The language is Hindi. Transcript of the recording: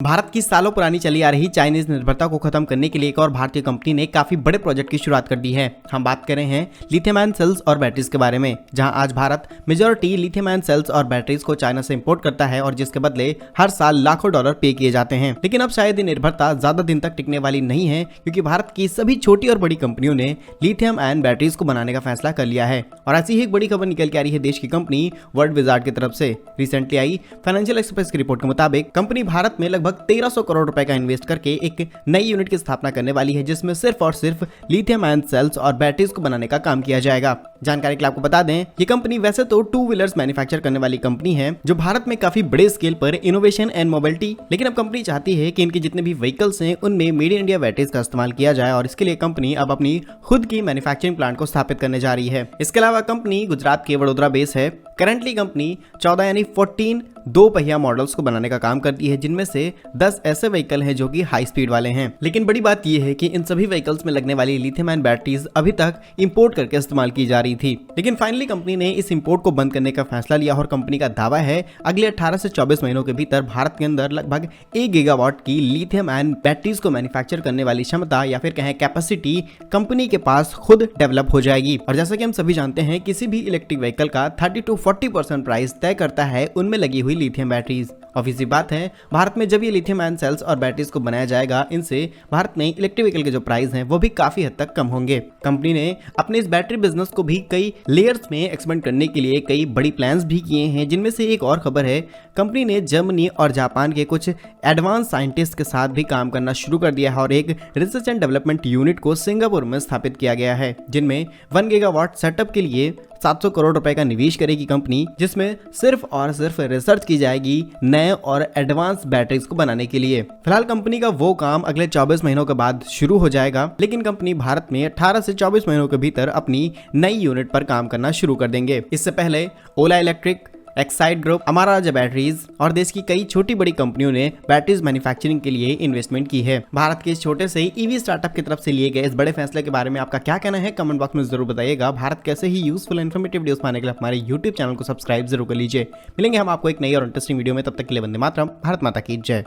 भारत की सालों पुरानी चली आ रही चाइनीज निर्भरता को खत्म करने के लिए एक और भारतीय कंपनी ने काफी बड़े प्रोजेक्ट की शुरुआत कर दी है। हम बात कर रहे हैं लिथियम आयन सेल्स और बैटरीज के बारे में, जहां आज Bharat majority lithium ion cells और बैटरीज को चाइना से इंपोर्ट करता है और जिसके बदले हर साल लाखों डॉलर पे किए जाते हैं। लेकिन अब शायद ये निर्भरता ज्यादा दिन तक टिकने वाली नहीं है, क्योंकि भारत की सभी छोटी और बड़ी कंपनियों ने लिथियम आयन बैटरीज को बनाने का फैसला कर लिया है। और ऐसी ही एक बड़ी खबर निकल के आ रही है देश की कंपनी वर्ल्ड विजार्ड की तरफ से। रिसेंटली आई फाइनेंशियल एक्सप्रेस की रिपोर्ट के मुताबिक कंपनी भारत में लगभग 1300 करोड़ रुपए का इन्वेस्ट करके एक नई यूनिट की स्थापना करने वाली है, जिसमें सिर्फ और सिर्फ लिथियम आयन सेल्स और बैटरीज को बनाने का काम किया जाएगा। जानकारी के लिए आपको बता दें, ये कंपनी वैसे तो टू व्हीलर्स मैन्युफैक्चर करने वाली कंपनी है, जो भारत में काफी बड़े स्केल पर इनोवेशन एंड मोबिलिटी, लेकिन अब कंपनी चाहती है कि इनके जितने भी व्हीकल्स हैं उनमें मेड इन इंडिया बैटरीज का इस्तेमाल किया जाए, और इसके लिए कंपनी अब अपनी खुद की मैन्युफैक्चरिंग प्लांट को स्थापित करने जा रही है। इसके अलावा कंपनी गुजरात के वडोदरा बेस है। करंटली कंपनी 14 यानी 14 दो पहिया मॉडल्स को बनाने का काम करती है, जिनमें से 10 ऐसे व्हीकल हैं जो कि हाई स्पीड वाले हैं। लेकिन बड़ी बात यह है कि इन सभी व्हीकल्स में लगने वाली लिथियम आयन बैटरीज अभी तक इंपोर्ट करके इस्तेमाल की जा रही थी, लेकिन फाइनली कंपनी ने इस इंपोर्ट को बंद करने का फैसला लिया और कंपनी का दावा है अगले 18 से 24 महीनों के भीतर भारत के अंदर लगभग 1 गीगावाट की लिथियम आयन बैटरीज को मैन्युफैक्चर करने वाली क्षमता या फिर कहें कैपेसिटी कंपनी के पास खुद डेवलप हो जाएगी। और जैसा कि हम सभी जानते हैं, किसी भी इलेक्ट्रिक व्हीकल का 30 to 40% प्राइस तय करता है उनमें लगी हुई लिथियम बैटरीज। ऑब्वियसली बात है, भारत में जब ये लिथियम आयन सेल्स और बैटरीज को बनाया जाएगा, इनसे भारत में इलेक्ट्रिक व्हीकल के जो प्राइस हैं वो भी काफी हद तक कम होंगे। कंपनी ने अपने इस बैटरी बिजनेस को भी कई लेयर्स में एक्सपेंड करने के लिए कई बड़ी प्लान्स भी किए हैं, जिनमें से एक और खबर है, कंपनी ने जर्मनी और जापान के कुछ एडवांस साइंटिस्ट के साथ भी काम करना शुरू कर दिया है और एक रिसर्च एंड डेवलपमेंट यूनिट को सिंगापुर में स्थापित किया गया है, जिनमें 1 गीगावाट सेटअप के लिए 700 करोड़ रुपए का निवेश करेगी कंपनी, जिसमें सिर्फ और सिर्फ रिसर्च की जाएगी नए और एडवांस बैटरीज को बनाने के लिए। फिलहाल कंपनी का वो काम अगले 24 महीनों के बाद शुरू हो जाएगा, लेकिन कंपनी भारत में 18 से 24 महीनों के भीतर अपनी नई यूनिट पर काम करना शुरू कर देंगे। इससे पहले ओला electric, Exide group, Amara Raja batteries और देश की कई छोटी बड़ी कंपनियों ने बैटरीज मैन्युफैक्चरिंग के लिए इन्वेस्टमेंट की है। भारत के इस छोटे से ईवी स्टार्टअप की तरफ से लिए गए इस बड़े फैसले के बारे में आपका क्या कहना है, कमेंट बॉक्स में जरूर बताइएगा। भारत कैसे ही यूजफुल इन्फॉर्मेटिव वीडियोस पाने के लिए हमारे यूट्यूब चैनल को सब्सक्राइब जरूर कर लीजिए। मिलेंगे हम आपको एक नई और इंटरेस्टिंग वीडियो में, तब तक के लिए वंदे मातरम, भारत माता की जय।